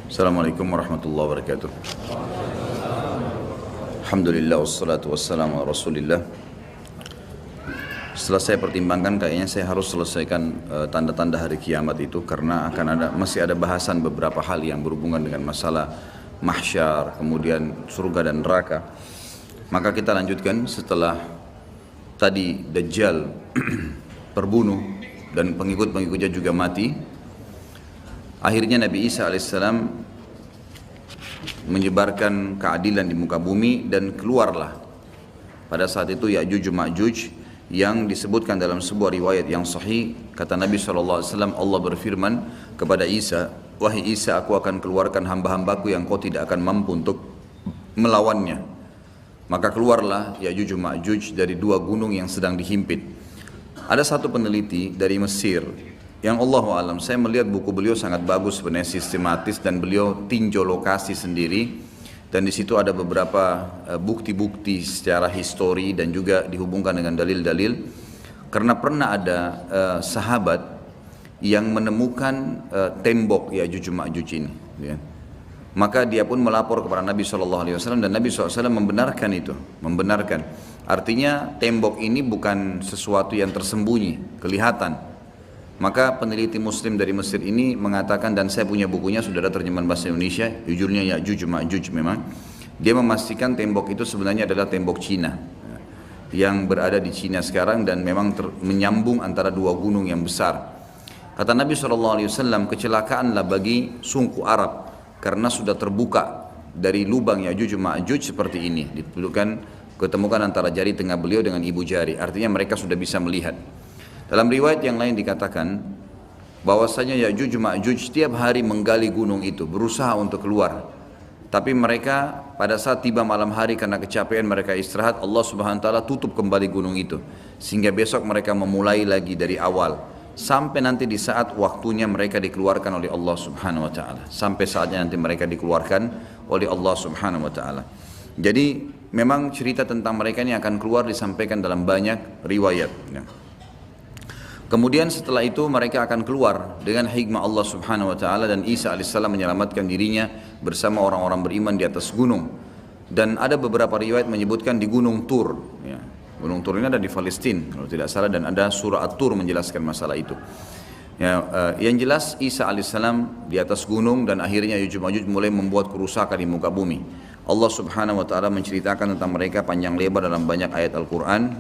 Assalamualaikum warahmatullahi wabarakatuh. Alhamdulillah wassalatu wassalamu ala rasulillah. Setelah saya pertimbangkan kayaknya saya harus selesaikan tanda-tanda hari kiamat itu, karena masih ada bahasan beberapa hal yang berhubungan dengan masalah mahsyar, kemudian surga dan neraka. Maka kita lanjutkan setelah tadi Dajjal terbunuh dan pengikut-pengikutnya juga mati. Akhirnya Nabi Isa alaihissalam menyebarkan keadilan di muka bumi dan keluarlah pada saat itu Ya'juj Ma'juj yang disebutkan dalam sebuah riwayat yang sahih. Kata Nabi SAW, Allah berfirman kepada Isa, "Wahai Isa, aku akan keluarkan hamba-hambaku yang kau tidak akan mampu untuk melawannya." Maka keluarlah Ya'juj Ma'juj dari dua gunung yang sedang dihimpit. Ada satu peneliti dari Mesir yang Allahu alam, saya melihat buku beliau sangat bagus sebenarnya, sistematis, dan beliau tinjau lokasi sendiri, dan di situ ada beberapa bukti-bukti secara histori dan juga dihubungkan dengan dalil-dalil, karena pernah ada sahabat yang menemukan tembok Ya'juj Ma'juj ini, ya. Maka dia pun melapor kepada Nabi SAW dan Nabi SAW membenarkan itu, membenarkan. Artinya tembok ini bukan sesuatu yang tersembunyi, kelihatan. Maka peneliti muslim dari Mesir ini mengatakan, dan saya punya bukunya, sudah ada terjemahan bahasa Indonesia, judulnya Ya'juj Ma'juj memang. Dia memastikan tembok itu sebenarnya adalah tembok Cina, yang berada di Cina sekarang, dan memang menyambung antara dua gunung yang besar. Kata Nabi SAW, kecelakaanlah bagi suku Arab, karena sudah terbuka dari lubang Ya'juj Ma'juj seperti ini. Ketemukan antara jari tengah beliau dengan ibu jari, artinya mereka sudah bisa melihat. Dalam riwayat yang lain dikatakan bahwasanya Ya'juj Ma'juj setiap hari menggali gunung itu, berusaha untuk keluar. Tapi mereka pada saat tiba malam hari karena kecapean mereka istirahat, Allah Subhanahu wa taala tutup kembali gunung itu, sehingga besok mereka memulai lagi dari awal sampai nanti di saat waktunya mereka dikeluarkan oleh Allah Subhanahu wa taala. Sampai saatnya nanti mereka dikeluarkan oleh Allah Subhanahu wa taala. Jadi memang cerita tentang mereka ini akan keluar disampaikan dalam banyak riwayat, ya. Kemudian setelah itu mereka akan keluar dengan hikmah Allah Subhanahu wa taala, dan Isa alaihissalam menyelamatkan dirinya bersama orang-orang beriman di atas gunung. Dan ada beberapa riwayat menyebutkan di Gunung Tur, ya. Gunung Tur ini ada di Palestina kalau tidak salah, dan ada surah At-Tur menjelaskan masalah itu. Ya, yang jelas Isa alaihissalam di atas gunung, dan akhirnya Ya'juj Ma'juj mulai membuat kerusakan di muka bumi. Allah Subhanahu wa taala menceritakan tentang mereka panjang lebar dalam banyak ayat Al-Qur'an.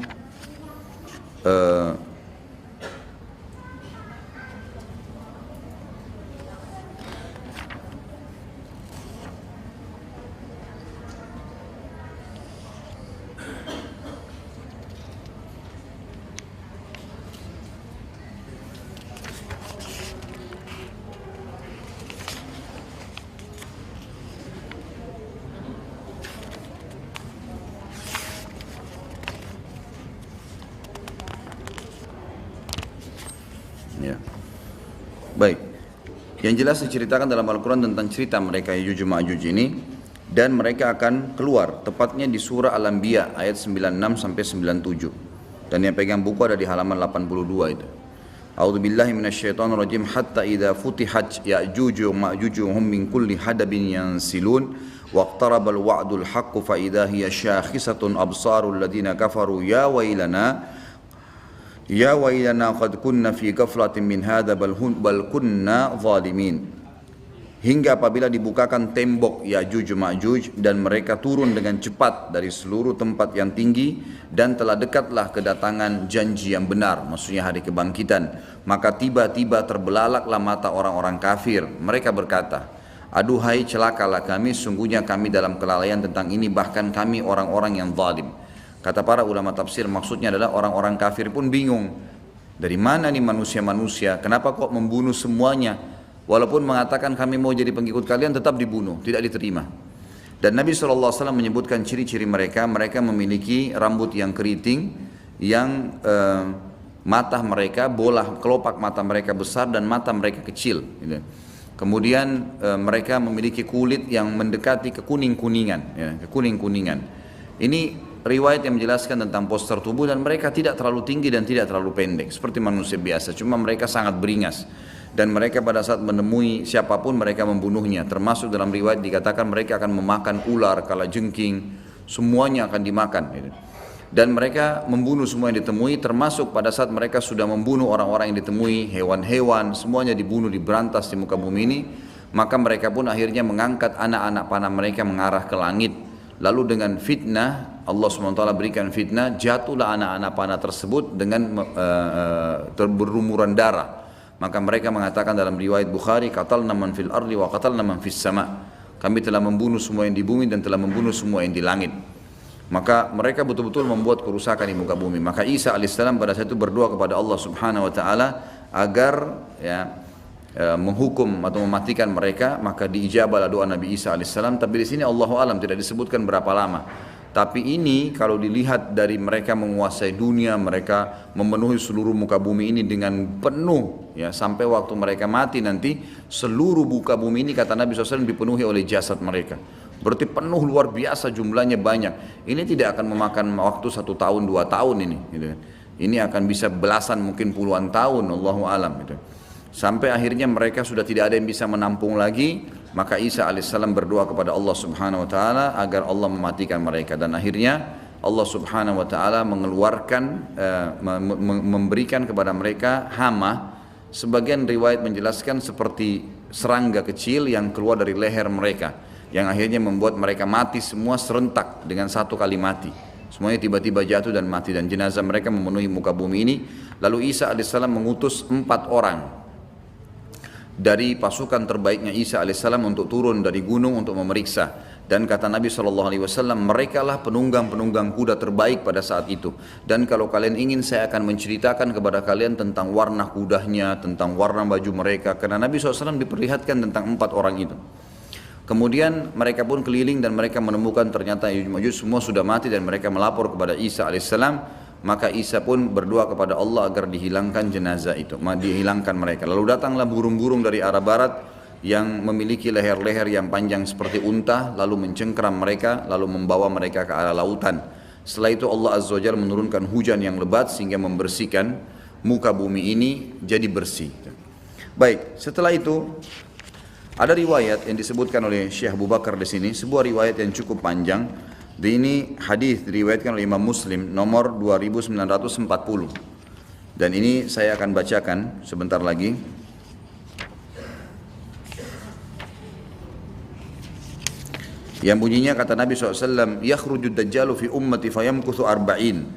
Ya. Baik. Yang jelas diceritakan dalam Al-Quran tentang cerita mereka Ya'juj Ma'juj ini, dan mereka akan keluar tepatnya di surah Al-Anbiya ayat 96 sampai 97. Dan yang pegang buku ada di halaman 82 itu. A'udzubillahi minasyaitonirrajim, hatta idza futihat Ya'juj Ma'juj hum min kulli hadabin yansilun waqtarabal wa'dul haqqu fa idza hiya syakhisatun absarul ladina kafaru ya wailana qad kunna fi ghaflatin min hadha bal kunna zalimin. Hingga apabila dibukakan tembok Ya'juj Ma'juj dan mereka turun dengan cepat dari seluruh tempat yang tinggi, dan telah dekatlah kedatangan janji yang benar, maksudnya hari kebangkitan, maka tiba-tiba terbelalaklah mata orang-orang kafir. Mereka berkata, aduhai celakalah kami, sungguhnya kami dalam kelalaian tentang ini, bahkan kami orang-orang yang zalim. Kata para ulama tafsir, maksudnya adalah orang-orang kafir pun bingung. Dari mana nih manusia-manusia? Kenapa kok membunuh semuanya? Walaupun mengatakan kami mau jadi pengikut kalian, tetap dibunuh, tidak diterima. Dan Nabi SAW menyebutkan ciri-ciri mereka. Mereka memiliki rambut yang keriting, yang mata mereka, bola kelopak mata mereka besar dan mata mereka kecil, gitu. Kemudian mereka memiliki kulit yang mendekati kekuning-kuningan, ya, kekuning-kuningan. Ini riwayat yang menjelaskan tentang postur tubuh, dan mereka tidak terlalu tinggi dan tidak terlalu pendek seperti manusia biasa, cuma mereka sangat beringas. dan mereka pada saat menemui siapapun mereka membunuhnya, termasuk dalam riwayat dikatakan mereka akan memakan ular, kalajengking, semuanya akan dimakan gitu. Dan mereka membunuh semua yang ditemui, termasuk pada saat mereka sudah membunuh orang-orang yang ditemui, hewan-hewan, semuanya dibunuh, diberantas di muka bumi ini. Maka mereka pun akhirnya mengangkat anak-anak panah mereka mengarah ke langit. Lalu dengan fitnah, Allah SWT berikan fitnah, jatuhlah anak-anak panah tersebut dengan berlumuran darah. Maka mereka mengatakan dalam riwayat Bukhari, qatalna man fil ardi wa qatalna man fis sama. Kami telah membunuh semua yang di bumi dan telah membunuh semua yang di langit. Maka mereka betul-betul membuat kerusakan di muka bumi. Maka Isa alaihissalam pada saat itu berdoa kepada Allah Subhanahu wa taala agar menghukum atau mematikan mereka, maka diijabahlah doa Nabi Isa alaihissalam. Tapi di sini Allahu alam tidak disebutkan berapa lama. Tapi ini kalau dilihat dari mereka menguasai dunia, mereka memenuhi seluruh muka bumi ini dengan penuh, ya, sampai waktu mereka mati nanti seluruh muka bumi ini kata Nabi SAW dipenuhi oleh jasad mereka. Berarti penuh luar biasa, jumlahnya banyak. Ini tidak akan memakan waktu 1 tahun 2 tahun ini. Gitu. Ini akan bisa belasan mungkin puluhan tahun, Allahu alam. Gitu. Sampai akhirnya mereka sudah tidak ada yang bisa menampung lagi, maka Isa alaihissalam berdoa kepada Allah Subhanahu wa taala agar Allah mematikan mereka, dan akhirnya Allah Subhanahu wa taala mengeluarkan memberikan kepada mereka hama. Sebagian riwayat menjelaskan seperti serangga kecil yang keluar dari leher mereka, yang akhirnya membuat mereka mati semua serentak dengan satu kali mati. Semuanya tiba-tiba jatuh dan mati, dan jenazah mereka memenuhi muka bumi ini. Lalu Isa alaihissalam mengutus 4 orang dari pasukan terbaiknya Isa alaihissalam untuk turun dari gunung untuk memeriksa. Dan kata Nabi SAW, mereka lah penunggang-penunggang kuda terbaik pada saat itu. Dan kalau kalian ingin, saya akan menceritakan kepada kalian tentang warna kudanya, tentang warna baju mereka. Karena Nabi SAW diperlihatkan tentang 4 orang itu. Kemudian mereka pun keliling dan mereka menemukan ternyata Ya'juj Ma'juj semua sudah mati, dan mereka melapor kepada Isa alaihissalam. Maka Isa pun berdoa kepada Allah agar dihilangkan jenazah itu, dihilangkan mereka. Lalu datanglah burung-burung dari arah barat yang memiliki leher-leher yang panjang seperti unta, lalu mencengkeram mereka, lalu membawa mereka ke arah lautan. Setelah itu Allah Azza wa Jalla menurunkan hujan yang lebat sehingga membersihkan muka bumi ini jadi bersih. Baik, setelah itu ada riwayat yang disebutkan oleh Syekh Abu Bakar di sini, sebuah riwayat yang cukup panjang. Ini hadis diriwayatkan oleh Imam Muslim nomor 2940. Dan ini saya akan bacakan sebentar lagi. Yang bunyinya kata Nabi SAW, "Yakhrujud dajjalu fi ummati fayamkuthu arba'in.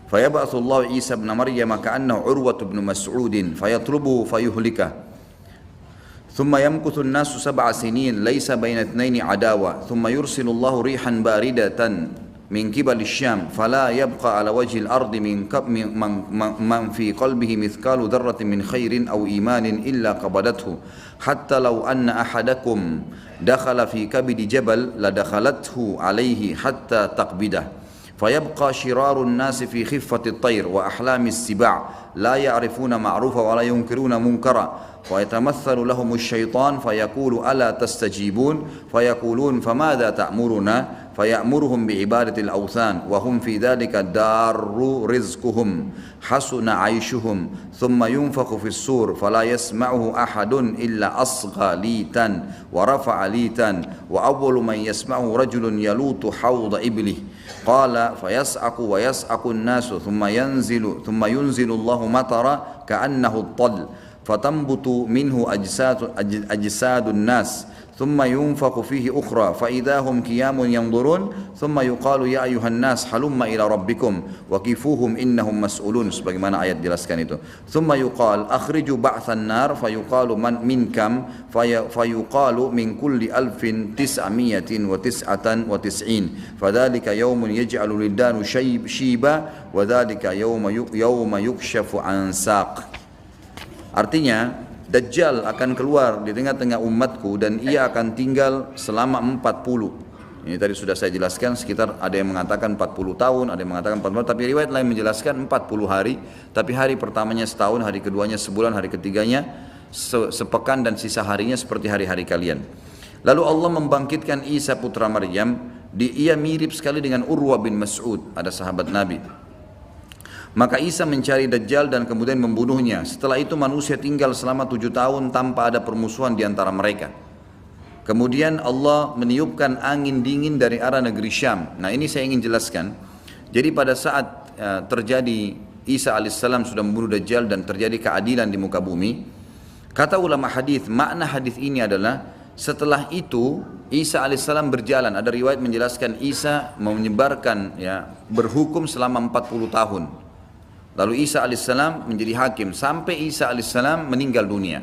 Fayab'athu Allah Isa ibn Maryam ka'annahu Urwatu ibn Mas'udin fayatlubuhu fayuhlikah. ثم يمكث الناس 7 سنين ليس بين اثنين عداوة ثم يرسل الله ريحا باردة من قبل الشام فلا يبقى على وجه الأرض من في قلبه مثقال ذرة من خير أو إيمان إلا قبضته حتى لو أن أحدكم دخل في كبد جبل لدخلته عليه حتى تقبضه فيبقى شرار الناس في خفة الطير وأحلام السباع لا يعرفون معروفا ولا ينكرون منكرا ويتمثل لهم الشيطان فيقول ألا تستجيبون فيقولون فماذا تأمرنا فيأمرهم بعبادة الأوثان وهم في ذلك دار رزقهم حسن عيشهم ثم ينفخ في الصور فلا يسمعه أحد إلا أصغى ليتا ورفع ليتا وأول من يسمعه رجل يلوط حوض إبله قال فيسعق ويسعق الناس ثم ينزل الله مطرا كأنه الطل فتنبت منه أجساد الناس ثم ينفخ فيه أخرى فإذا هم قيام ينظرون ثم يقال يا أيها الناس هلم إلى ربكم وقفوهم إنهم مسؤولون sebagaimana ayat jelaskan itu ثم يقال أخرجوا بعث النار فيقال من كم فيقال من كل 1999 فذلك يوم يجعل الولدان شيبا وذلك يوم يكشف عن ساق. Artinya, Dajjal akan keluar di tengah-tengah umatku dan ia akan tinggal selama 40. Ini tadi sudah saya jelaskan, sekitar ada yang mengatakan 40 tahun, ada yang mengatakan 40 tahun, tapi riwayat lain menjelaskan 40 hari, tapi hari pertamanya setahun, hari keduanya sebulan, hari ketiganya sepekan, dan sisa harinya seperti hari-hari kalian. Lalu Allah membangkitkan Isa putra Maryam, ia mirip sekali dengan Urwa bin Mas'ud, ada sahabat Nabi. Maka Isa mencari Dajjal dan kemudian membunuhnya. Setelah itu manusia tinggal selama 7 tahun tanpa ada permusuhan di antara mereka. Kemudian Allah meniupkan angin dingin dari arah negeri Syam. Nah ini saya ingin jelaskan. Jadi pada saat terjadi Isa alaihissalam sudah membunuh Dajjal dan terjadi keadilan di muka bumi, kata ulama hadis, makna hadis ini adalah setelah itu Isa alaihissalam berjalan. Ada riwayat menjelaskan Isa menyebarkan berhukum selama 40 tahun. Lalu Isa alaihissalam menjadi hakim sampai Isa alaihissalam meninggal dunia.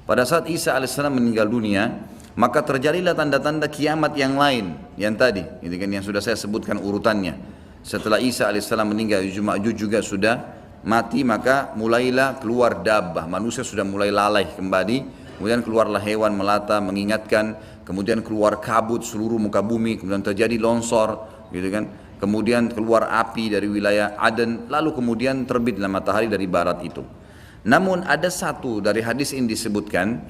Pada saat Isa alaihissalam meninggal dunia, maka terjadilah tanda-tanda kiamat yang lain yang tadi, gitu kan, yang sudah saya sebutkan urutannya. Setelah Isa alaihissalam meninggal, Ya'juj Ma'juj juga sudah mati, maka mulailah keluar dabbah, manusia sudah mulai lalai kembali. Kemudian keluarlah hewan melata mengingatkan, kemudian keluar kabut seluruh muka bumi, kemudian terjadi longsor, gitu kan. Kemudian keluar api dari wilayah Aden, lalu kemudian terbitlah matahari dari barat itu. Namun ada satu dari hadis ini disebutkan,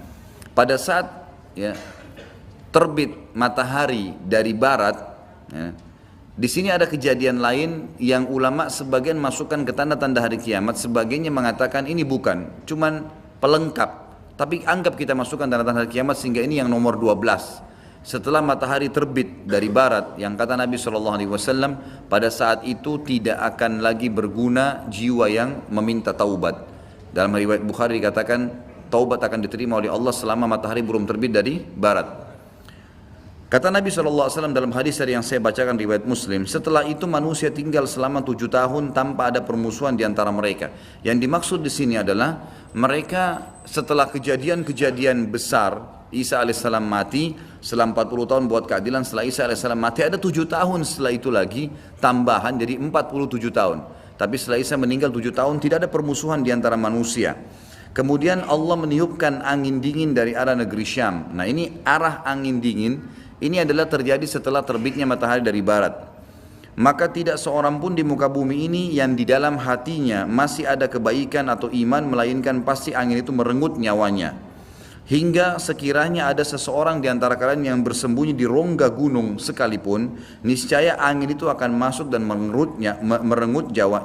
pada saat terbit matahari dari barat, di sini ada kejadian lain yang ulama sebagian masukkan ke tanda-tanda hari kiamat, sebagiannya mengatakan ini bukan, cuman pelengkap. Tapi anggap kita masukkan tanda-tanda hari kiamat sehingga ini yang nomor 12. Setelah matahari terbit dari barat, yang kata Nabi SAW, pada saat itu tidak akan lagi berguna jiwa yang meminta taubat. Dalam riwayat Bukhari dikatakan taubat akan diterima oleh Allah selama matahari belum terbit dari barat. Kata Nabi SAW dalam hadis yang saya bacakan riwayat Muslim, setelah itu manusia tinggal selama 7 tahun tanpa ada permusuhan di antara mereka. Yang dimaksud di sini adalah mereka setelah kejadian-kejadian besar, Isa alaihissalam mati, setelah 40 tahun buat keadilan, setelah Isa alaihissalam mati ada 7 tahun setelah itu lagi tambahan, jadi 47 tahun. Tapi setelah Isa meninggal 7 tahun tidak ada permusuhan di antara manusia. Kemudian Allah meniupkan angin dingin dari arah negeri Syam. Nah ini arah angin dingin, ini adalah terjadi setelah terbitnya matahari dari barat. Maka tidak seorang pun di muka bumi ini yang di dalam hatinya masih ada kebaikan atau iman, melainkan pasti angin itu merenggut nyawanya. Hingga sekiranya ada seseorang di antara kalian yang bersembunyi di rongga gunung sekalipun, niscaya angin itu akan masuk dan merenggut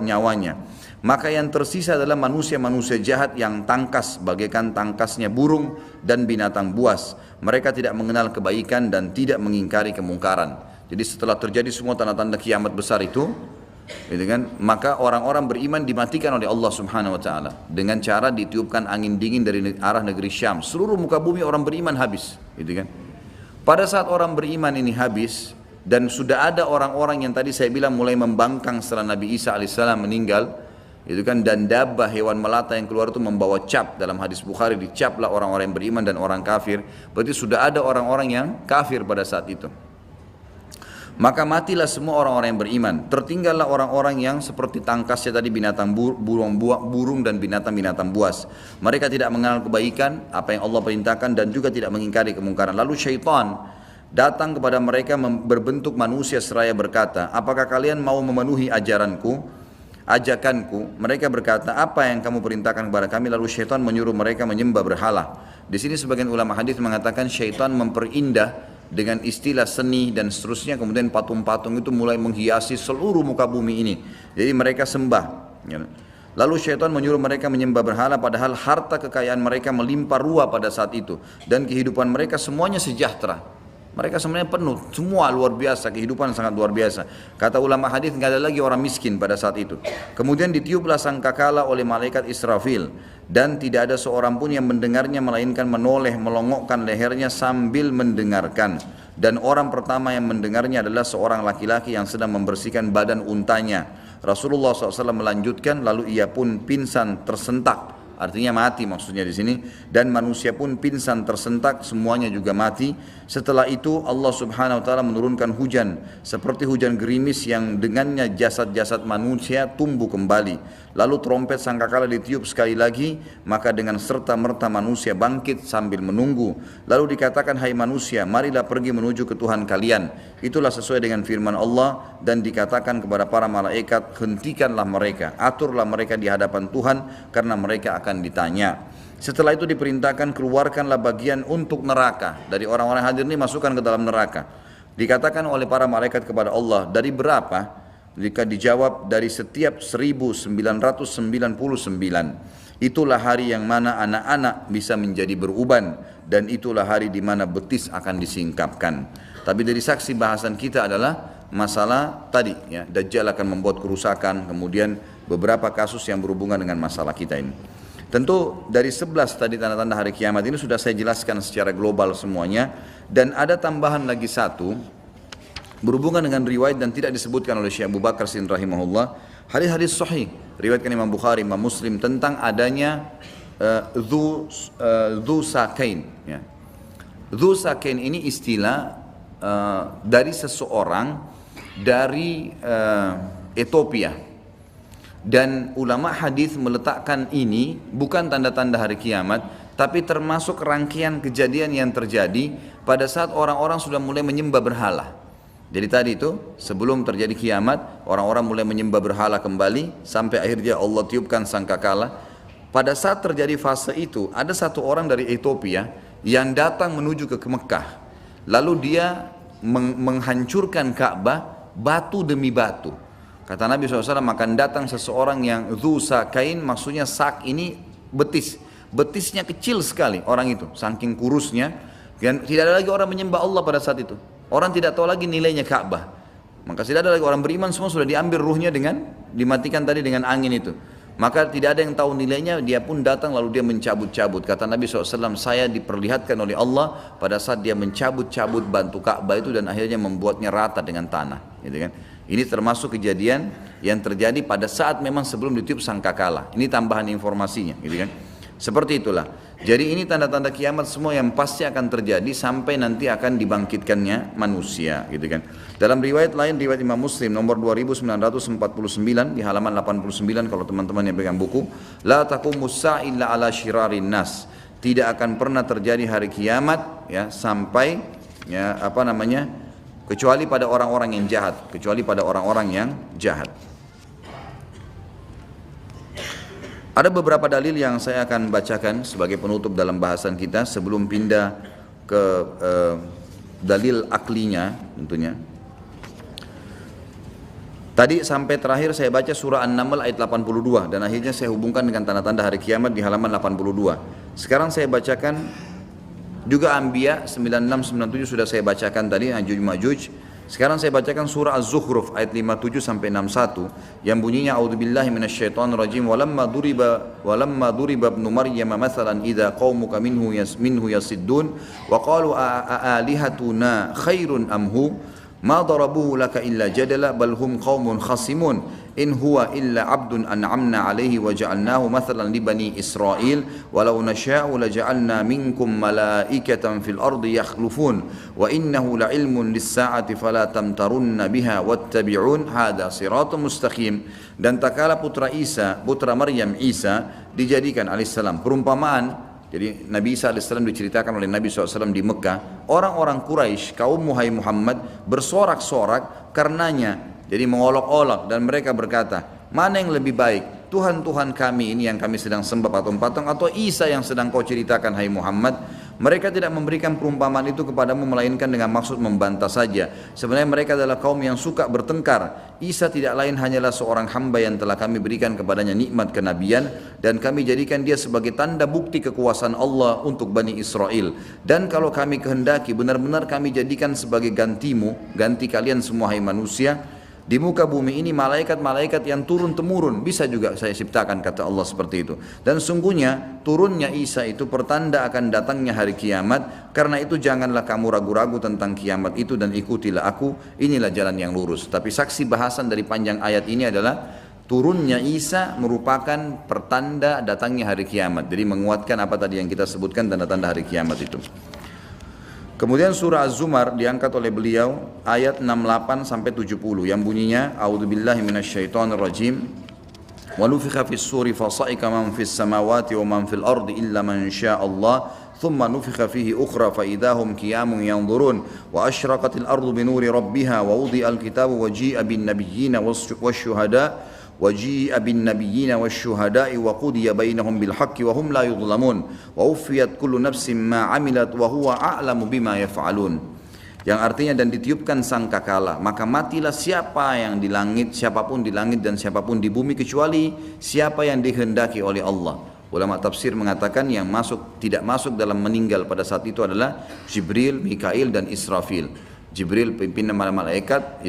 nyawanya. Maka yang tersisa adalah manusia-manusia jahat yang tangkas bagaikan tangkasnya burung dan binatang buas. Mereka tidak mengenal kebaikan dan tidak mengingkari kemungkaran. Jadi setelah terjadi semua tanda-tanda kiamat besar itu, gitu kan, maka orang-orang beriman dimatikan oleh Allah Subhanahu wa taala dengan cara ditiupkan angin dingin dari arah negeri Syam. Seluruh muka bumi orang beriman habis, gitu kan. Pada saat orang beriman ini habis dan sudah ada orang-orang yang tadi saya bilang mulai membangkang setelah Nabi Isa alaihissalam meninggal, itu kan, dan dabbah hewan melata yang keluar itu membawa cap. Dalam hadis Bukhari dicaplah orang-orang yang beriman dan orang kafir. Berarti sudah ada orang-orang yang kafir pada saat itu. Maka matilah semua orang-orang yang beriman. Tertinggallah orang-orang yang seperti tangkasnya tadi binatang burung dan binatang-binatang buas. Mereka tidak mengenal kebaikan, apa yang Allah perintahkan, dan juga tidak mengingkari kemungkaran. Lalu syaitan datang kepada mereka berbentuk manusia seraya berkata, apakah kalian mau memenuhi ajakanku? Mereka berkata, apa yang kamu perintahkan kepada kami? Lalu syaitan menyuruh mereka menyembah berhala. Di sini sebagian ulama hadis mengatakan syaitan memperindah dengan istilah seni dan seterusnya, kemudian patung-patung itu mulai menghiasi seluruh muka bumi ini. Jadi mereka sembah. Lalu syaitan menyuruh mereka menyembah berhala, padahal harta kekayaan mereka melimpah ruah pada saat itu, dan kehidupan mereka semuanya sejahtera. Mereka sebenarnya penuh, semua luar biasa, kehidupan sangat luar biasa. Kata ulama hadis, nggak ada lagi orang miskin pada saat itu. Kemudian ditiuplah sangkakala oleh malaikat Israfil, dan tidak ada seorang pun yang mendengarnya melainkan menoleh melongokkan lehernya sambil mendengarkan. Dan orang pertama yang mendengarnya adalah seorang laki-laki yang sedang membersihkan badan untanya. Rasulullah SAW melanjutkan, lalu ia pun pingsan tersentak. Artinya mati maksudnya di sini, dan manusia pun pingsan tersentak, semuanya juga mati. Setelah itu Allah Subhanahu wa taala menurunkan hujan seperti hujan gerimis yang dengannya jasad-jasad manusia tumbuh kembali. Lalu trompet sangkakala ditiup sekali lagi, maka dengan serta-merta manusia bangkit sambil menunggu. Lalu dikatakan, hai manusia, marilah pergi menuju ke Tuhan kalian. Itulah sesuai dengan firman Allah, dan dikatakan kepada para malaikat, hentikanlah mereka, aturlah mereka di hadapan Tuhan, karena mereka akan ditanya. Setelah itu diperintahkan, keluarkanlah bagian untuk neraka. Dari orang-orang hadir ini masukkan ke dalam neraka. Dikatakan oleh para malaikat kepada Allah, dari berapa? jika dijawab dari setiap 1999, itulah hari yang mana anak-anak bisa menjadi beruban, dan itulah hari di mana betis akan disingkapkan. Tapi dari saksi bahasan kita adalah masalah tadi, ya, Dajjal akan membuat kerusakan, kemudian beberapa kasus yang berhubungan dengan masalah kita ini. Tentu dari 11 tadi tanda-tanda hari kiamat ini sudah saya jelaskan secara global semuanya, dan ada tambahan lagi satu berhubungan dengan riwayat dan tidak disebutkan oleh Syekh Abu Bakar Siddiq rahimahullah, hadis-hadis sahih riwayatkan Imam Bukhari, Imam Muslim, tentang adanya dzu sakain, ya. Dzu sakain ini istilah dari seseorang dari Ethiopia. Dan ulama hadis meletakkan ini bukan tanda-tanda hari kiamat, tapi termasuk rangkaian kejadian yang terjadi pada saat orang-orang sudah mulai menyembah berhala. Jadi tadi itu sebelum terjadi kiamat, orang-orang mulai menyembah berhala kembali sampai akhirnya Allah tiupkan sangkakala. Pada saat terjadi fase itu, ada satu orang dari Ethiopia yang datang menuju ke Mekah. Lalu dia menghancurkan Ka'bah batu demi batu. Kata Nabi SAW, akan datang seseorang yang dzu sakain, maksudnya sak ini betis. Betisnya kecil sekali orang itu, saking kurusnya. Dan tidak ada lagi orang menyembah Allah pada saat itu. Orang tidak tahu lagi nilainya Ka'bah. Maka tidak ada lagi orang beriman, semua sudah diambil ruhnya dengan dimatikan tadi dengan angin itu. Maka tidak ada yang tahu nilainya, dia pun datang lalu dia mencabut-cabut. Kata Nabi SAW, saya diperlihatkan oleh Allah pada saat dia mencabut-cabut batu Ka'bah itu dan akhirnya membuatnya rata dengan tanah. Gitu kan? Ini termasuk kejadian yang terjadi pada saat memang sebelum ditiup sangkakala. Ini tambahan informasinya, gitu kan? Seperti itulah. Jadi ini tanda-tanda kiamat semua yang pasti akan terjadi sampai nanti akan dibangkitkannya manusia, gitu kan? Dalam riwayat lain, riwayat Imam Muslim nomor 2949 di halaman 89 kalau teman-teman yang pegang buku, la taqumus sa'a illa ala syirarin nas. Tidak akan pernah terjadi hari kiamat ya sampai ya kecuali pada orang-orang yang jahat, kecuali pada orang-orang yang jahat. Ada beberapa dalil yang saya akan bacakan sebagai penutup dalam bahasan kita sebelum pindah ke dalil aklinya tentunya. Tadi sampai terakhir saya baca surah An-Naml ayat 82 dan akhirnya saya hubungkan dengan tanda-tanda hari kiamat di halaman 82. Sekarang saya bacakan juga Anbiya 96-97 sudah saya bacakan tadi, Ya'juj Ma'juj. Sekarang saya bacakan surah Az-Zukhruf ayat 57 sampai 61 yang bunyinya a'udzubillahi minasyaitonirrajim walamma duriba ibnu maryam mathalan idza qaumuka minhu yasiddun wa qalu alihatuna khairun amhu ma darabuhu laka illa jadala bal hum qaumun khasimun in huwa illa abdun an'amna alaihi wa ja'alnahu mathalan li bani Israil walau nasha'u laja'alna minkum malaikatan fil ardi yakhlufun wa innahu la'ilmun lis-sa'ati fala tamtarunna biha wattabi'un hadha siratun mustaqim. Dan tak kala putra Maryam Isa dijadikan alaihissalam perumpamaan. Jadi Nabi Isa AS diceritakan oleh Nabi SAW di Mekah, orang-orang Quraisy kaum Muhammad bersorak-sorak karenanya, jadi mengolok-olok, dan mereka berkata, mana yang lebih baik, Tuhan-Tuhan kami ini yang kami sedang sembah patung-patung, atau Isa yang sedang kau ceritakan hai Muhammad? Mereka tidak memberikan perumpamaan itu kepadamu melainkan dengan maksud membantah saja. Sebenarnya mereka adalah kaum yang suka bertengkar. Isa tidak lain hanyalah seorang hamba yang telah kami berikan kepadanya nikmat kenabian dan kami jadikan dia sebagai tanda bukti kekuasaan Allah untuk Bani Israel. Dan kalau kami kehendaki benar-benar kami jadikan sebagai gantimu, ganti kalian semua hai manusia. Di muka bumi ini malaikat-malaikat yang turun-temurun bisa juga saya ciptakan, kata Allah seperti itu. Dan sungguhnya turunnya Isa itu pertanda akan datangnya hari kiamat. Karena itu janganlah kamu ragu-ragu tentang kiamat itu dan ikutilah aku, inilah jalan yang lurus. Tapi saksi bahasan dari panjang ayat ini adalah turunnya Isa merupakan pertanda datangnya hari kiamat. Jadi menguatkan apa tadi yang kita sebutkan tanda-tanda hari kiamat itu. Kemudian surah Az-Zumar diangkat oleh beliau ayat 68 sampai 70 yang bunyinya a'udzubillahi minasyaitonirrajim wa nufikha fis-suri fasa'ika man fis samawati wa man fil ardi illa man sya'allah thumma nufikha fihi ukhra fa idahum qiyamun yanzurun wa asyraqatil ardu binuri rabbiha wa wudi'al kitabu wa ji'a bin nabiyyina wasyuhada وجيء بالنبيين والشهداء وقضي بينهم بالحق وهم لا يظلمون ووفيت كل نفس ما عملت وهو أعلم بما يفعلون. Yang artinya dan ditiupkan sangkakala, maka matilah siapa yang di langit, siapapun di langit dan siapapun di bumi kecuali siapa yang dikehendaki oleh Allah. Ulama tafsir mengatakan yang tidak masuk dalam meninggal pada saat itu adalah Jibril, Mikail dan Israfil. Jibril pimpinan malaikat,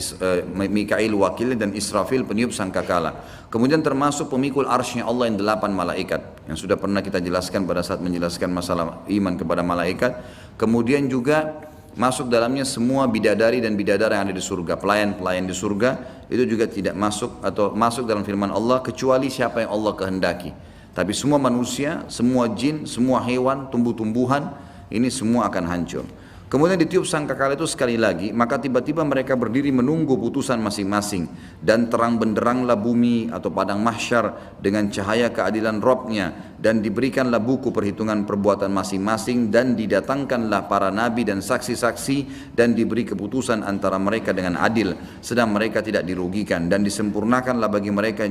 Mikail wakilnya dan Israfil peniup sangkakala. Kemudian termasuk pemikul arsy Allah yang 8 malaikat yang sudah pernah kita jelaskan pada saat menjelaskan masalah iman kepada malaikat. Kemudian juga masuk dalamnya semua bidadari dan bidadara yang ada di surga, pelayan-pelayan di surga itu juga tidak masuk atau masuk dalam firman Allah kecuali siapa yang Allah kehendaki. Tapi semua manusia, semua jin, semua hewan, tumbuh-tumbuhan ini semua akan hancur. Kemudian ditiup sangkakala itu sekali lagi, maka tiba-tiba mereka berdiri menunggu putusan masing-masing dan terang benderanglah bumi atau padang mahsyar dengan cahaya keadilan Rabb-Nya dan diberikanlah buku perhitungan perbuatan masing-masing dan didatangkanlah para nabi dan saksi-saksi dan diberi keputusan antara mereka dengan adil sedang mereka tidak dirugikan dan disempurnakanlah bagi mereka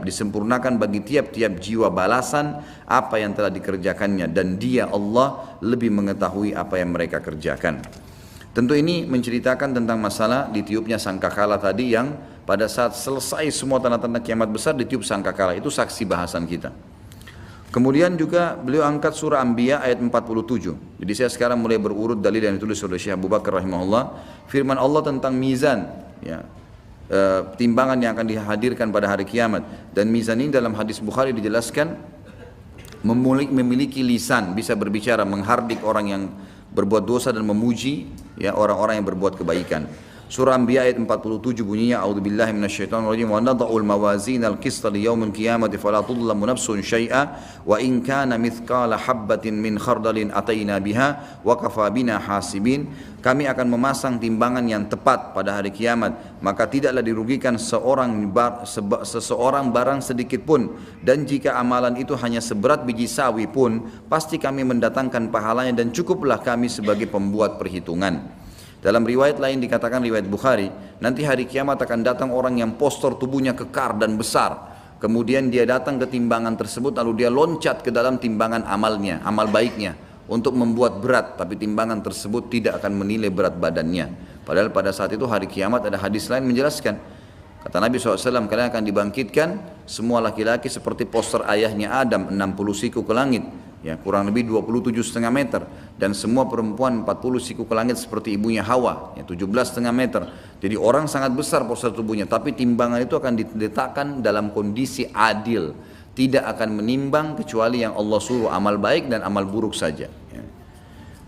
disempurnakan bagi tiap-tiap jiwa balasan apa yang telah dikerjakannya dan Dia Allah lebih mengetahui apa yang mereka kerjakan. Tentu ini menceritakan tentang masalah ditiupnya sangkakala tadi yang pada saat selesai semua tanda-tanda kiamat besar ditiup sangkakala, itu saksi bahasan kita. Kemudian juga beliau angkat surah Anbiya ayat 47. Jadi saya sekarang mulai berurut dalil yang ditulis oleh Syekh Abu Bakar rahimahullah. Firman Allah tentang mizan, ya, timbangan yang akan dihadirkan pada hari kiamat. Dan mizan ini dalam hadis Bukhari dijelaskan memiliki lisan, bisa berbicara, menghardik orang yang berbuat dosa dan memuji ya orang-orang yang berbuat kebaikan. Surah Anbiya ayat 47 bunyinya a'udzubillahi minasyaitonirrajim wa nadha'ul mawazinal qista liyaumil qiyamati fala tudlamu nafsun syai'a wa in kana mithqala habbatin min khardalin ataina biha wa kafa bina hasibin. Kami akan memasang timbangan yang tepat pada hari kiamat, maka tidaklah dirugikan seseorang barang sedikit pun, dan jika amalan itu hanya seberat biji sawi pun pasti kami mendatangkan pahalanya dan cukuplah kami sebagai pembuat perhitungan. Dalam riwayat lain dikatakan, riwayat Bukhari, nanti hari kiamat akan datang orang yang postur tubuhnya kekar dan besar. Kemudian dia datang ke timbangan tersebut lalu dia loncat ke dalam timbangan amalnya, amal baiknya untuk membuat berat, tapi timbangan tersebut tidak akan menilai berat badannya. Padahal pada saat itu hari kiamat ada hadis lain menjelaskan. Kata Nabi SAW, kalian akan dibangkitkan semua laki-laki seperti poster ayahnya Adam 60 siku ke langit. Ya, kurang lebih 27,5 meter, dan semua perempuan 40 siku ke langit seperti ibunya Hawa, ya, 17,5 meter. Jadi orang sangat besar postur tubuhnya, tapi timbangan itu akan diletakkan dalam kondisi adil, tidak akan menimbang kecuali yang Allah suruh, amal baik dan amal buruk saja. Ya.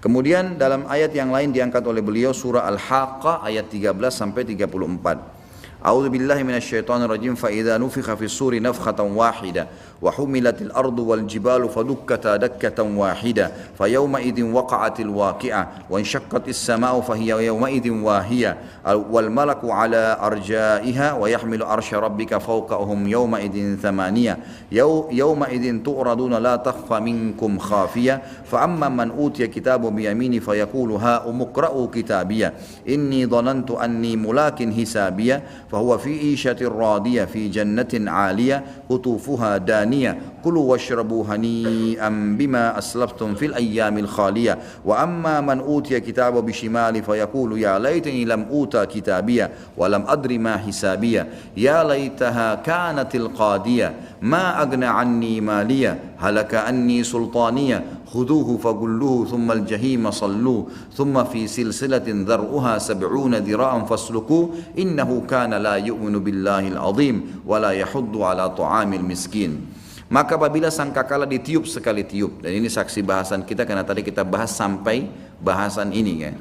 Kemudian dalam ayat yang lain diangkat oleh beliau surah Al-Haqqah ayat 13 sampai 34. A'udzu billahi minasyaitonir rajim fa idza nufikha fis suri nafkhatan wahida wa humilatil ardu wal jibalu fadukkata dakkatan wahida fa yawma idzin waqa'atil waqi'ah wa inshaqqatis samaa'u fa hiya yawma idzin wahiyah wal malaku ala arja'iha wa yahmilu arsya rabbika fawqahum yawma idzin thamaniyah yawma idzin tu'raduna la takhfa minkum khafiyah fa amma man utiya kitabahu bi yamini fa yaqulu ha umqra'u kitabiyah inni dhanantu anni mulakin hisabiyah فهو في عيشة راضية في جنة عالية قطوفها دانية كلوا واشربوا هنيئا بما أسلفتم في الأيام الخالية وأما من أوتي كتابه بشماله فيقول يا ليتني لم أوتى كتابيه ولم أدر ما حسابيه يا ليتها كانت القاضية ما أغنى عني مالية هلك عني سلطانية خذوه فغلوه ثم الجحيم صلوه ثم في سلسلة ذرعها 70 ذراعا فاسلكوه إنه كان لا يؤمن بالله العظيم ولا يحض على طعام المسكين. Maka apabila sangkakala ditiup sekali tiup, dan ini saksi bahasan kita karena tadi kita bahas sampai bahasan ini kan.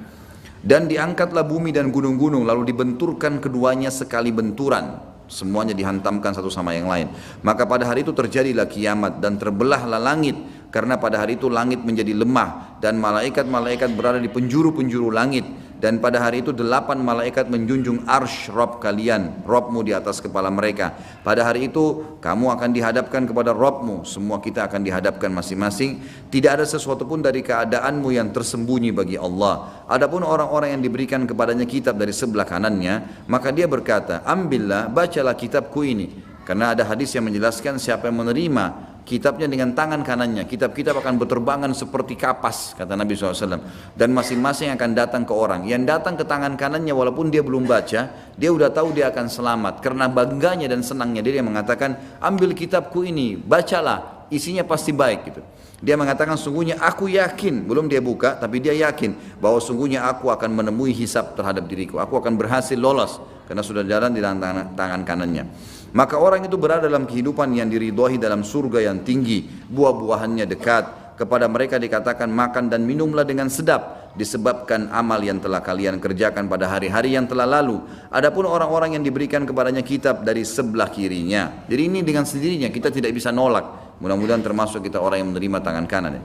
Dan diangkatlah bumi dan gunung-gunung lalu dibenturkan keduanya sekali benturan, semuanya dihantamkan satu sama yang lain. Maka pada hari itu terjadilah kiamat dan terbelahlah langit, karena pada hari itu langit menjadi lemah dan malaikat-malaikat berada di penjuru-penjuru langit. Dan pada hari itu 8 malaikat menjunjung arsy Rabb kalian, Rabbmu di atas kepala mereka. Pada hari itu kamu akan dihadapkan kepada Rabbmu, semua kita akan dihadapkan masing-masing. Tidak ada sesuatu pun dari keadaanmu yang tersembunyi bagi Allah. Adapun orang-orang yang diberikan kepadanya kitab dari sebelah kanannya, maka dia berkata, ambillah, bacalah kitabku ini. Karena ada hadis yang menjelaskan siapa yang menerima kitabnya dengan tangan kanannya. Kitab-kitab akan berterbangan seperti kapas, kata Nabi SAW. Dan masing-masing akan datang ke orang. Yang datang ke tangan kanannya walaupun dia belum baca, dia udah tahu dia akan selamat. Karena bangganya dan senangnya dia mengatakan, ambil kitabku ini, bacalah, isinya pasti baik gitu. Dia mengatakan sungguhnya aku yakin, belum dia buka, tapi dia yakin bahwa sungguhnya aku akan menemui hisab terhadap diriku. Aku akan berhasil lolos karena sudah jalan di tangan kanannya. Maka orang itu berada dalam kehidupan yang diridhoi dalam surga yang tinggi, buah-buahannya dekat. Kepada mereka dikatakan makan dan minumlah dengan sedap disebabkan amal yang telah kalian kerjakan pada hari-hari yang telah lalu. Adapun orang-orang yang diberikan kepadanya kitab dari sebelah kirinya. Jadi ini dengan sendirinya kita tidak bisa nolak. Mudah-mudahan termasuk kita orang yang menerima tangan kanan.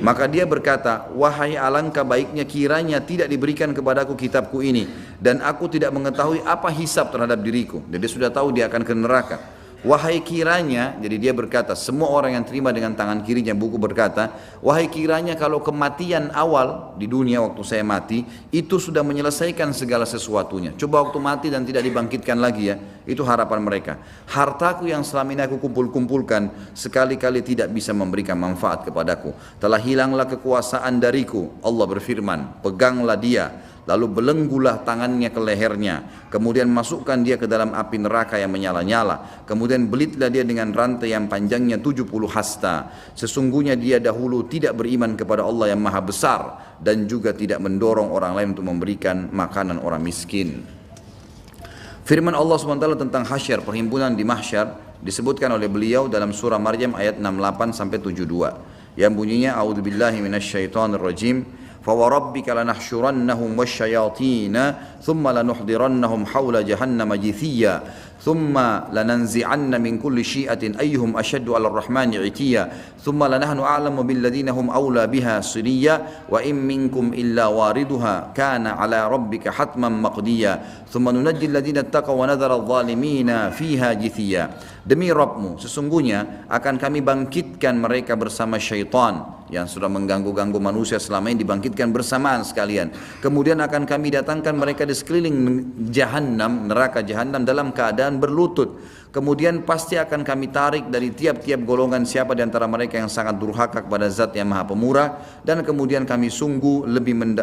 Maka dia berkata, wahai alangkah baiknya kiranya tidak diberikan kepadaku kitabku ini, dan aku tidak mengetahui apa hisab terhadap diriku. Jadi dia sudah tahu dia akan ke neraka. Wahai kiranya, jadi dia berkata, semua orang yang terima dengan tangan kirinya buku berkata, wahai kiranya kalau kematian awal di dunia waktu saya mati, itu sudah menyelesaikan segala sesuatunya. Coba waktu mati dan tidak dibangkitkan lagi ya, itu harapan mereka. Hartaku yang selama ini aku kumpul-kumpulkan, sekali-kali tidak bisa memberikan manfaat kepadaku. Telah hilanglah kekuasaan dariku. Allah berfirman, peganglah dia. Lalu belenggulah tangannya ke lehernya, kemudian masukkan dia ke dalam api neraka yang menyala-nyala, kemudian belitlah dia dengan rantai yang panjangnya 70 hasta. Sesungguhnya dia dahulu tidak beriman kepada Allah yang maha besar, dan juga tidak mendorong orang lain untuk memberikan makanan orang miskin. Firman Allah SWT tentang hasyar, perhimpunan di mahsyar, disebutkan oleh beliau dalam surah Maryam ayat 68-72, yang bunyinya, A'udzubillahi minasyaitonirrajim, فَوَرَبِّكَ لَنَحْشُرَنَّهُمْ وَالشَّيَاطِينَ ثُمَّ لَنُحْضِرَنَّهُمْ حَوْلَ جَهَنَّمَ جِثِيًّا ثُمَّ لَنَنْزِعَنَّ مِنْ كُلِّ شِيعَةٍ أَيُّهُمْ أَشَدُّ عَلَى الرَّحْمَنِ عِتِيًّا ثُمَّ لَنَحْنُ أَعْلَمُ بِالَّذِينَ هُمْ أَوْلَى بِهَا صِلِيًّا وَإِنْ مِنْكُمْ إِلَّا وَارِدُهَا كَانَ عَلَى رَبِّكَ حَتْمًا مَقْضِيًّا ثُمَّ نُنَجِّي الَّذِينَ اتَّقَوْا وَنَذَرَ الظَّالِمِينَ فِيهَا جِثِيًّا. Demi Rabbmu, sesungguhnya akan kami bangkitkan mereka bersama syaitan yang sudah mengganggu-ganggu manusia selama ini, dibangkitkan bersamaan sekalian. Kemudian akan kami datangkan mereka di sekeliling Jahannam, neraka Jahannam dalam keadaan berlutut. Kemudian pasti akan kami tarik dari tiap-tiap golongan siapa di antara mereka yang sangat durhaka kepada Zat yang Maha Pemurah, dan kemudian kami sungguh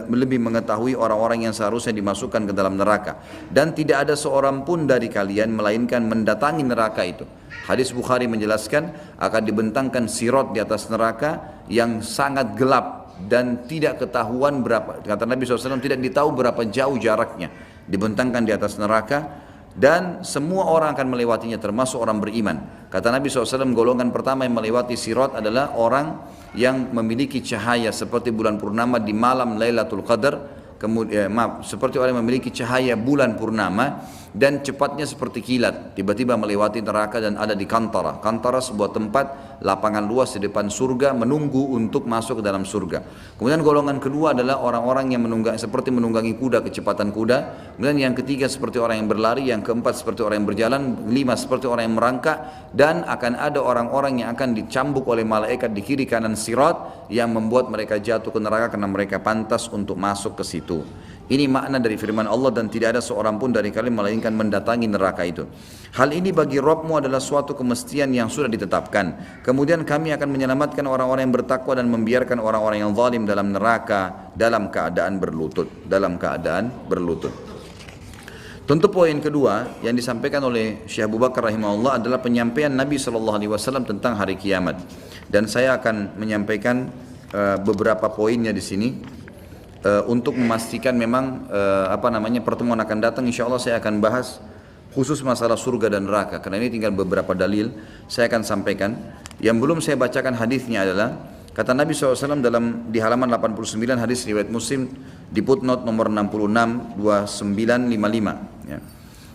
lebih mengetahui orang-orang yang seharusnya dimasukkan ke dalam neraka. Dan tidak ada seorang pun dari kalian melainkan mendatangi neraka itu. Hadis Bukhari menjelaskan akan dibentangkan sirot di atas neraka yang sangat gelap dan tidak ketahuan berapa, kata Nabi SAW, tidak ditahu berapa jauh jaraknya. Dibentangkan di atas neraka dan semua orang akan melewatinya, termasuk orang beriman. Kata Nabi SAW, golongan pertama yang melewati sirot adalah orang yang memiliki cahaya seperti bulan purnama di malam Lailatul Qadar. Kemudian seperti orang yang memiliki cahaya bulan purnama dan cepatnya seperti kilat, tiba-tiba melewati neraka dan ada di Kantara. Kantara sebuah tempat lapangan luas di depan surga, menunggu untuk masuk ke dalam surga. Kemudian golongan kedua adalah orang-orang yang seperti menunggangi kuda, kecepatan kuda. Kemudian yang ketiga seperti orang yang berlari, yang keempat seperti orang yang berjalan, lima seperti orang yang merangkak, dan akan ada orang-orang yang akan dicambuk oleh malaikat di kiri kanan sirat yang membuat mereka jatuh ke neraka karena mereka pantas untuk masuk ke situ. Ini makna dari firman Allah, dan tidak ada seorang pun dari kalian melainkan mendatangi neraka itu. Hal ini bagi Rabbmu adalah suatu kemestian yang sudah ditetapkan. Kemudian kami akan menyelamatkan orang-orang yang bertakwa dan membiarkan orang-orang yang zalim dalam neraka dalam keadaan berlutut. Tentu poin kedua yang disampaikan oleh Syekh Abu Bakar rahimahullah adalah penyampaian Nabi SAW tentang hari kiamat. Dan saya akan menyampaikan beberapa poinnya di sini. Untuk memastikan memang pertemuan akan datang, insya Allah saya akan bahas khusus masalah surga dan neraka, karena ini tinggal beberapa dalil saya akan sampaikan. Yang belum saya bacakan hadisnya adalah kata Nabi SAW di halaman 89 hadis riwayat Muslim di footnote nomor 66 2955 ya.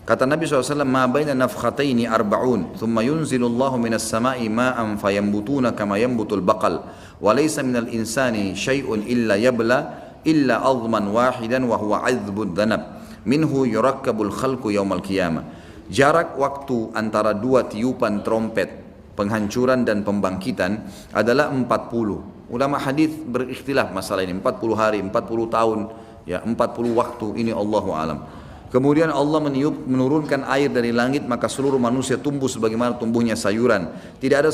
Kata Nabi SAW, ma baina nafkhataini arba'un thumma yunzilullahu minas sama'i ma'an fayambutuna kama yambutul baqal wa laysa minal insani syai'un illa yabla illa azman wahidan wa huwa azbud dhanab minhu yurakkabul khalqu yaumal qiyamah. Jarak waktu antara dua tiupan trompet penghancuran dan pembangkitan adalah 40. Ulama hadis berikhtilaf masalah ini, 40 hari, 40 tahun, ya 40 waktu, ini Allahu alam. Kemudian Allah menurunkan air dari langit, maka seluruh manusia tumbuh sebagaimana tumbuhnya sayuran. Tidak ada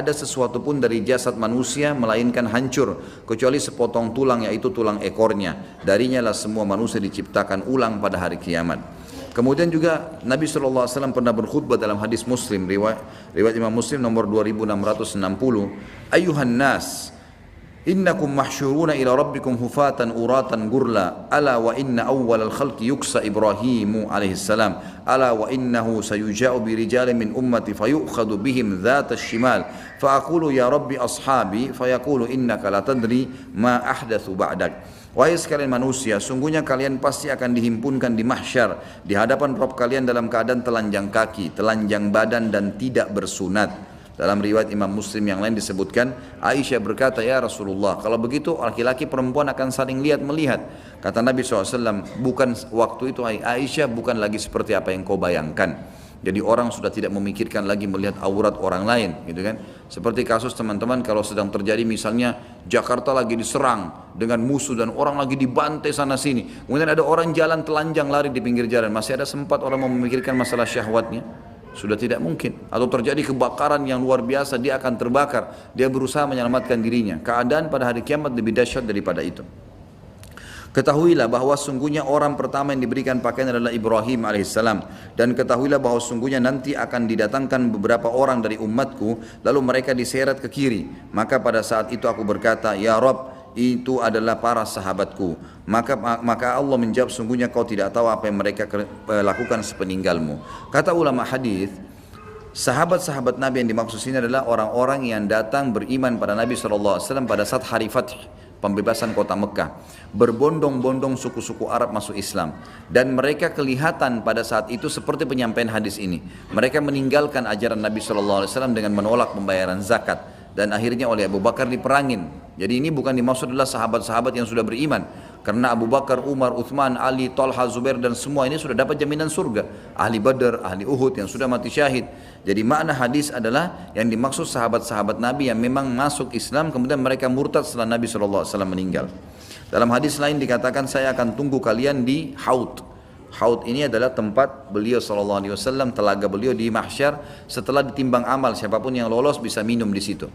sesuatu pun dari jasad manusia melainkan hancur kecuali sepotong tulang, yaitu tulang ekornya. Darinya lah semua manusia diciptakan ulang pada hari kiamat. Kemudian juga Nabi SAW pernah berkhutbah dalam hadis Muslim, riwayat Imam Muslim nomor 2660. Ayuhan nas, innakum mahsyuruna ila rabbikum hufatan uratan gurla, ala wa inna awwal al-khalqi yuksa Ibrahimu alaihi salam, ala wa innahu sayuja'u bi rijalin min ummati fayu'khadu bihim dhata shimal fa aqulu ya rabbi ashabi fayaqulu innaka la tadri ma ahdathu ba'dak. Wahai sekalian manusia, sungguhnya kalian pasti akan dihimpunkan di mahsyar di hadapan Rabb kalian dalam keadaan telanjang kaki, telanjang badan dan tidak bersunat. Dalam riwayat Imam Muslim yang lain disebutkan, Aisyah berkata, ya Rasulullah, kalau begitu laki-laki perempuan akan saling lihat-melihat. Kata Nabi SAW, bukan waktu itu Aisyah bukan lagi seperti apa yang kau bayangkan. Jadi orang sudah tidak memikirkan lagi melihat aurat orang lain, gitu kan? Seperti kasus teman-teman kalau sedang terjadi misalnya Jakarta lagi diserang dengan musuh dan orang lagi dibantai sana sini. Kemudian ada orang jalan telanjang lari di pinggir jalan, masih ada sempat orang memikirkan masalah syahwatnya? Sudah tidak mungkin. Atau terjadi kebakaran yang luar biasa, dia akan terbakar, dia berusaha menyelamatkan dirinya. Keadaan pada hari kiamat lebih dahsyat daripada itu. Ketahuilah bahwa sungguhnya orang pertama yang diberikan pakaian adalah Ibrahim alaihissalam, dan ketahuilah bahwa sungguhnya nanti akan didatangkan beberapa orang dari umatku lalu mereka diseret ke kiri. Maka pada saat itu aku berkata, ya Rabb, itu adalah para sahabatku. Maka Allah menjawab, sungguhnya kau tidak tahu apa yang mereka lakukan sepeninggalmu. Kata ulama hadis, sahabat-sahabat Nabi yang dimaksud sini adalah orang-orang yang datang beriman pada Nabi SAW pada saat hari Fath, pembebasan kota Mekah. Berbondong-bondong suku-suku Arab masuk Islam. Dan mereka kelihatan pada saat itu seperti penyampaian hadis ini. Mereka meninggalkan ajaran Nabi SAW dengan menolak pembayaran zakat. Dan akhirnya oleh Abu Bakar diperangin. Jadi ini bukan dimaksud adalah sahabat-sahabat yang sudah beriman. Karena Abu Bakar, Umar, Uthman, Ali, Talha, Zubair dan semua ini sudah dapat jaminan surga. Ahli Badar, ahli Uhud yang sudah mati syahid. Jadi makna hadis adalah yang dimaksud sahabat-sahabat Nabi yang memang masuk Islam kemudian mereka murtad setelah Nabi SAW meninggal. Dalam hadis lain dikatakan, saya akan tunggu kalian di Haud. Haud ini adalah tempat beliau SAW, telaga beliau di mahsyar setelah ditimbang amal. Siapapun yang lolos bisa minum di situ.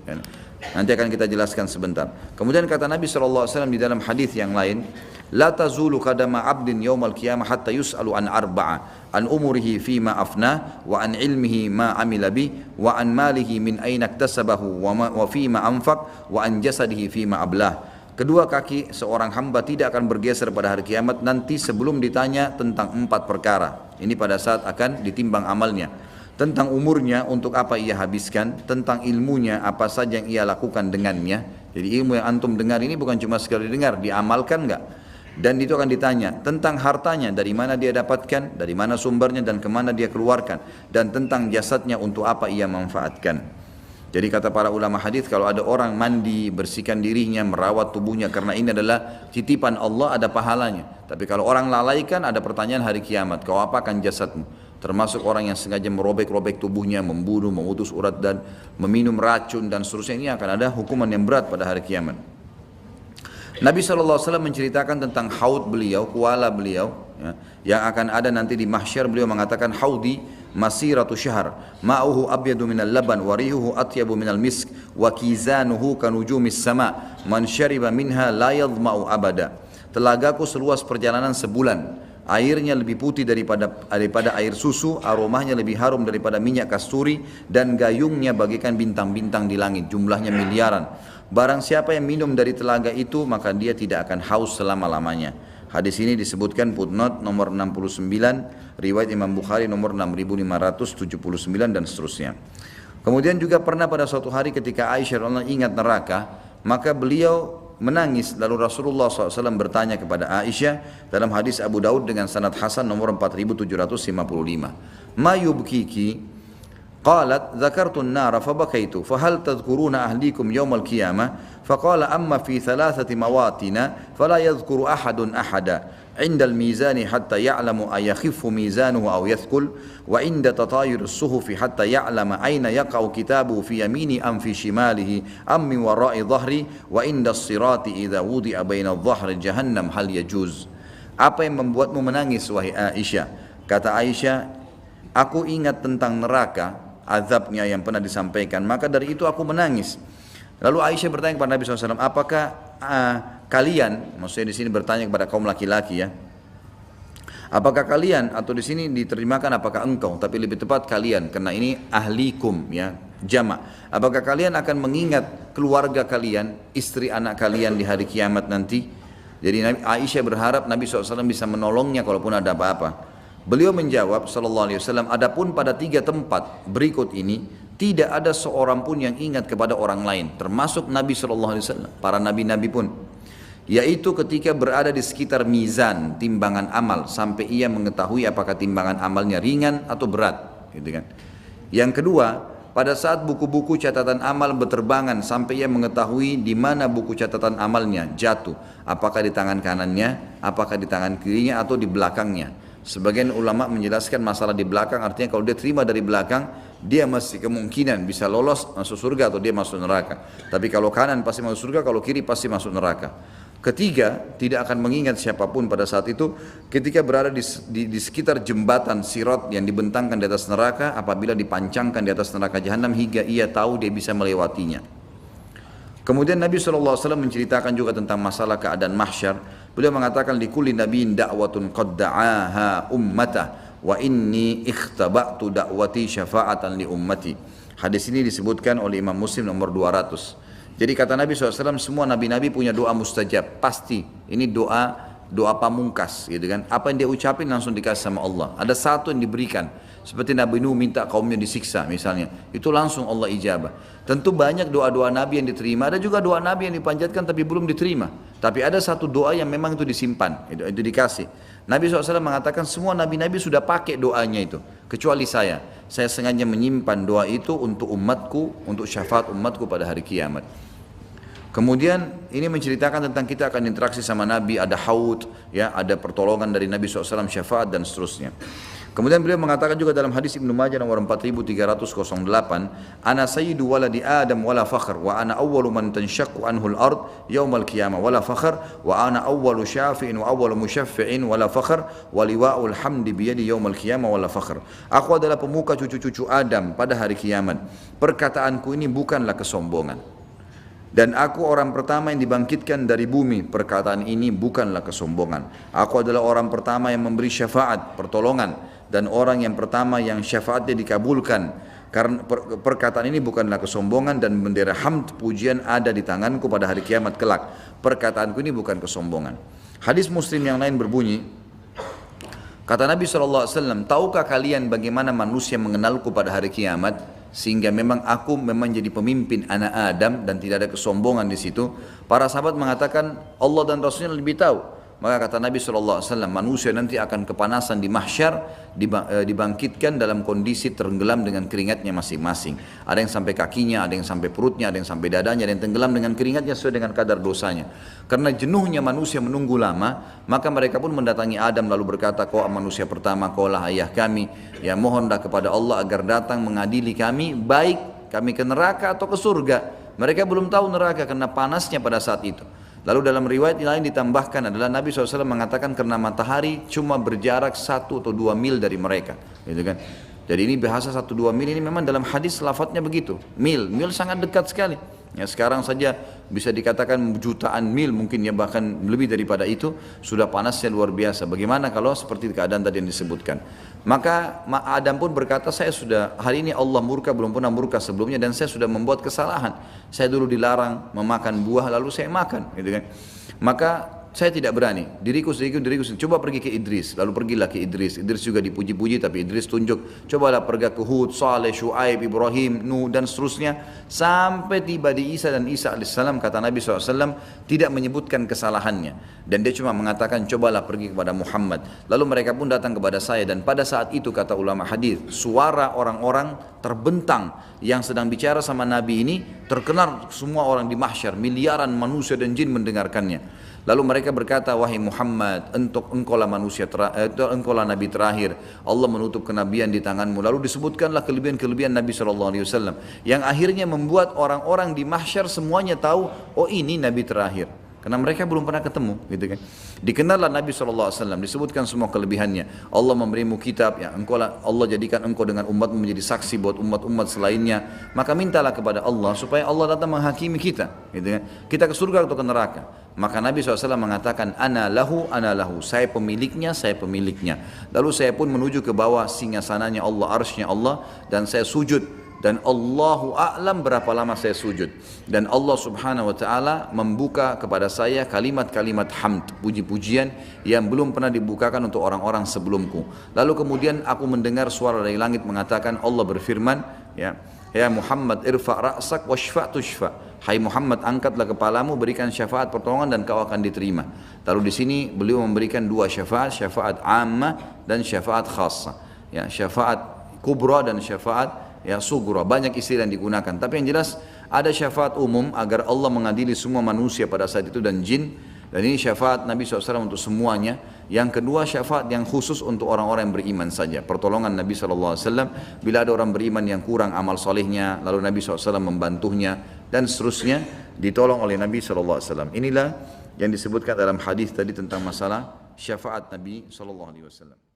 Nanti akan kita jelaskan sebentar. Kemudian kata Nabi SAW di dalam hadis yang lain, la tazulu qadama abdin yaumal qiyamah hatta yus'alu an arba'a, an umurihi fima afna, wa an ilmihi ma amila bi, wa an malihi min aina iktasabahu, wa fima anfaq, wa an jasadihi fima ablah. Kedua kaki seorang hamba tidak akan bergeser pada hari kiamat nanti sebelum ditanya tentang 4 perkara. Ini pada saat akan ditimbang amalnya. Tentang umurnya, untuk apa ia habiskan. Tentang ilmunya, apa saja yang ia lakukan dengannya. Jadi ilmu yang antum dengar ini bukan cuma sekali dengar, diamalkan enggak? Dan itu akan ditanya tentang hartanya, dari mana dia dapatkan, dari mana sumbernya dan kemana dia keluarkan. Dan tentang jasadnya, untuk apa ia manfaatkan. Jadi kata para ulama hadis, kalau ada orang mandi, bersihkan dirinya, merawat tubuhnya karena ini adalah titipan Allah, ada pahalanya. Tapi kalau orang lalaikan, ada pertanyaan hari kiamat, kau apakan jasadmu? Termasuk orang yang sengaja merobek-robek tubuhnya, membunuh, memutus urat dan meminum racun dan seterusnya, ini akan ada hukuman yang berat pada hari kiamat. Nabi SAW menceritakan tentang haud beliau, kuala beliau, yang akan ada nanti di mahsyar. Beliau mengatakan, haudi masiratu syahr, ma'uhu abyadu minal laban, warihuhu atyabu minal misk, wa kizanuhu kanujumis sama, man syariba minha la yadhma'u abada. Telagaku seluas perjalanan sebulan, airnya lebih putih daripada air susu, aromanya lebih harum daripada minyak kasturi, dan gayungnya bagaikan bintang-bintang di langit, jumlahnya miliaran. Barang siapa yang minum dari telaga itu, maka dia tidak akan haus selama-lamanya. Hadis ini disebutkan footnote nomor 69, riwayat Imam Bukhari nomor 6579 dan seterusnya. Kemudian juga pernah pada suatu hari ketika Aisyah ingat neraka, maka beliau menangis. Lalu Rasulullah SAW bertanya kepada Aisyah dalam hadis Abu Daud dengan sanad hasan nomor 4755, ma yubkiki? قالت ذكرت النار فبكيت فهل تذكرون أهليكم يوم القيامة فقال أما في 3 مواطن فلا يذكر أحد أحدا عند الميزان حتى يعلم أيخف ميزانه أو يثقل وعند تطاير الصحف حتى يعلم أين يقع كتابه في يمينه أم في شماله أم من وراء ظهري وعند الصراط إذا وضع بين الظهر جهنم هل يجوز. Apa yang membuatmu menangis wahai Aisyah? Kata Aisyah, aku ingat tentang neraka, azabnya yang pernah disampaikan, maka dari itu aku menangis. Lalu Aisyah bertanya kepada Nabi SAW, apakah kalian, maksudnya di sini bertanya kepada kaum laki-laki ya, apakah kalian, atau di sini diterjemahkan apakah engkau, tapi lebih tepat kalian, karena ini ahlikum ya, jamak. Apakah kalian akan mengingat keluarga kalian, istri anak kalian di hari kiamat nanti? Jadi Aisyah berharap Nabi SAW bisa menolongnya kalaupun ada apa-apa. Beliau menjawab SAW, adapun pada 3 tempat berikut ini, tidak ada seorang pun yang ingat kepada orang lain, termasuk Nabi SAW, para nabi-nabi pun. Yaitu ketika berada di sekitar mizan, timbangan amal, sampai ia mengetahui apakah timbangan amalnya ringan atau berat. Gitu kan. Yang kedua, pada saat buku-buku catatan amal berterbangan sampai ia mengetahui di mana buku catatan amalnya jatuh, apakah di tangan kanannya, apakah di tangan kirinya atau di belakangnya. Sebagian ulama menjelaskan masalah di belakang artinya kalau dia terima dari belakang, dia masih kemungkinan bisa lolos masuk surga atau dia masuk neraka. Tapi kalau kanan pasti masuk surga, kalau kiri pasti masuk neraka. Ketiga, tidak akan mengingat siapapun pada saat itu ketika berada di sekitar jembatan Sirat yang dibentangkan di atas neraka apabila dipancangkan di atas neraka jahanam hingga ia tahu dia bisa melewatinya. Kemudian Nabi SAW menceritakan juga tentang masalah keadaan mahsyar. Beliau mengatakan likulli nabiyyin da'watun qad da'aha ummatah wa inni ikhtaba'tu da'wati syafa'atan li ummati. Hadis ini disebutkan oleh Imam Muslim nomor 200. Jadi kata Nabi SAW, semua nabi-nabi punya doa mustajab, pasti. Ini doa pamungkas, gitu kan. Apa yang dia ucapin langsung dikasih sama Allah. Ada satu yang diberikan, seperti Nabi Nuh minta kaumnya disiksa misalnya, itu langsung Allah ijabah. Tentu banyak doa-doa Nabi yang diterima, ada juga doa Nabi yang dipanjatkan tapi belum diterima. Tapi ada satu doa yang memang itu disimpan, itu dikasih. Nabi SAW mengatakan semua nabi-nabi sudah pakai doanya itu, kecuali saya. Saya sengaja menyimpan doa itu untuk umatku, untuk syafaat umatku pada hari kiamat. Kemudian ini menceritakan tentang kita akan interaksi sama Nabi, ada haud, ya, ada pertolongan dari Nabi SAW, syafaat dan seterusnya. Kemudian beliau mengatakan juga dalam hadis Ibnu Majah nomor 4308, ana sayyidu waladi Adam wala fakhr wa ana awwalu man tanshaqqu anhu al-ard yaumal qiyamah wala fakhr wa ana awwalu syafi'in wa awwalu musyaffi'in wala fakhr wa liwa'ul hamdi biyadi yaumal qiyamah wala fakhr. Aku adalah pemuka cucu-cucu Adam pada hari kiamat. Perkataanku ini bukanlah kesombongan. Dan aku orang pertama yang dibangkitkan dari bumi. Perkataan ini bukanlah kesombongan. Aku adalah orang pertama yang memberi syafaat, pertolongan, dan orang yang pertama yang syafaatnya dikabulkan. Karena perkataan ini bukanlah kesombongan, dan bendera hamd pujian ada di tanganku pada hari kiamat kelak. Perkataanku ini bukan kesombongan. Hadis Muslim yang lain berbunyi, kata Nabi SAW, tahukah kalian bagaimana manusia mengenalku pada hari kiamat? Sehingga memang aku memang jadi pemimpin anak Adam dan tidak ada kesombongan di situ. Para sahabat mengatakan Allah dan Rasulnya lebih tahu. Maka kata Nabi SAW, manusia nanti akan kepanasan di mahsyar, dibangkitkan dalam kondisi tenggelam dengan keringatnya masing-masing. Ada yang sampai kakinya, ada yang sampai perutnya, ada yang sampai dadanya, ada yang tenggelam dengan keringatnya sesuai dengan kadar dosanya. Karena jenuhnya manusia menunggu lama, maka mereka pun mendatangi Adam lalu berkata, kau manusia pertama, kaulah ayah kami. Ya mohonlah kepada Allah agar datang mengadili kami, baik kami ke neraka atau ke surga. Mereka belum tahu neraka karena panasnya pada saat itu. Lalu dalam riwayat lain ditambahkan adalah Nabi SAW mengatakan karena matahari cuma berjarak 1 atau 2 mil dari mereka, gitu kan. Jadi ini bahasa 1-2 mil ini memang dalam hadis lafadznya begitu. Mil sangat dekat sekali. Ya sekarang saja bisa dikatakan jutaan mil mungkin ya, bahkan lebih daripada itu, sudah panasnya luar biasa. Bagaimana kalau seperti keadaan tadi yang disebutkan? Maka Adam pun berkata, saya sudah, hari ini Allah murka, belum pernah murka sebelumnya, dan saya sudah membuat kesalahan. Saya dulu dilarang memakan buah lalu saya makan, gitu kan. Maka saya tidak berani, diriku coba pergi ke Idris, lalu pergilah ke Idris. Idris juga dipuji-puji, tapi Idris tunjuk, cobalah pergi ke Hud, Saleh, Shu'aib, Ibrahim, Nuh dan seterusnya, sampai tiba di Isa, dan Isa alaihissalam kata Nabi SAW tidak menyebutkan kesalahannya, dan dia cuma mengatakan cobalah pergi kepada Muhammad. Lalu mereka pun datang kepada saya, dan pada saat itu kata ulama hadis, suara orang-orang terbentang yang sedang bicara sama Nabi ini terkenal semua orang di mahsyar, miliaran manusia dan jin mendengarkannya. Lalu mereka berkata, wahai Muhammad, engkaulah engkaulah Nabi terakhir. Allah menutup kenabian di tanganmu. Lalu disebutkanlah kelebihan-kelebihan Nabi SAW. Yang akhirnya membuat orang-orang di mahsyar semuanya tahu, oh ini Nabi terakhir. karena mereka belum pernah ketemu, gitu kan. Dikenallah Nabi SAW, disebutkan semua kelebihannya. Allah memberimu kitab, ya Allah jadikan engkau dengan umatmu menjadi saksi buat umat-umat selainnya. Maka mintalah kepada Allah supaya Allah datang menghakimi kita, gitu kan. Kita ke surga atau ke neraka. Maka Nabi SAW mengatakan, ana lahu, saya pemiliknya, saya pemiliknya. Lalu saya pun menuju ke bawah singgasananya Allah, arsy-Nya Allah, dan saya sujud. Dan Allahu a'lam berapa lama saya sujud. Dan Allah subhanahu wa ta'ala membuka kepada saya kalimat-kalimat hamd, puji-pujian yang belum pernah dibukakan untuk orang-orang sebelumku. Lalu kemudian aku mendengar suara dari langit mengatakan, Allah berfirman, ya Muhammad irfa' ra'sak washfa' tushfa'. Hai Muhammad, angkatlah kepalamu, berikan syafaat pertolongan dan kau akan diterima. Lalu di sini beliau memberikan dua syafaat, syafaat ammah dan syafaat khassah. Ya, syafaat kubra dan syafaat sugura, banyak istilah yang digunakan. Tapi yang jelas ada syafaat umum agar Allah mengadili semua manusia pada saat itu dan jin. Dan ini syafaat Nabi SAW untuk semuanya. Yang kedua syafaat yang khusus untuk orang-orang yang beriman saja. Pertolongan Nabi SAW bila ada orang beriman yang kurang amal solehnya, lalu Nabi SAW membantunya dan seterusnya, ditolong oleh Nabi SAW. Inilah yang disebutkan dalam hadis tadi tentang masalah syafaat Nabi SAW.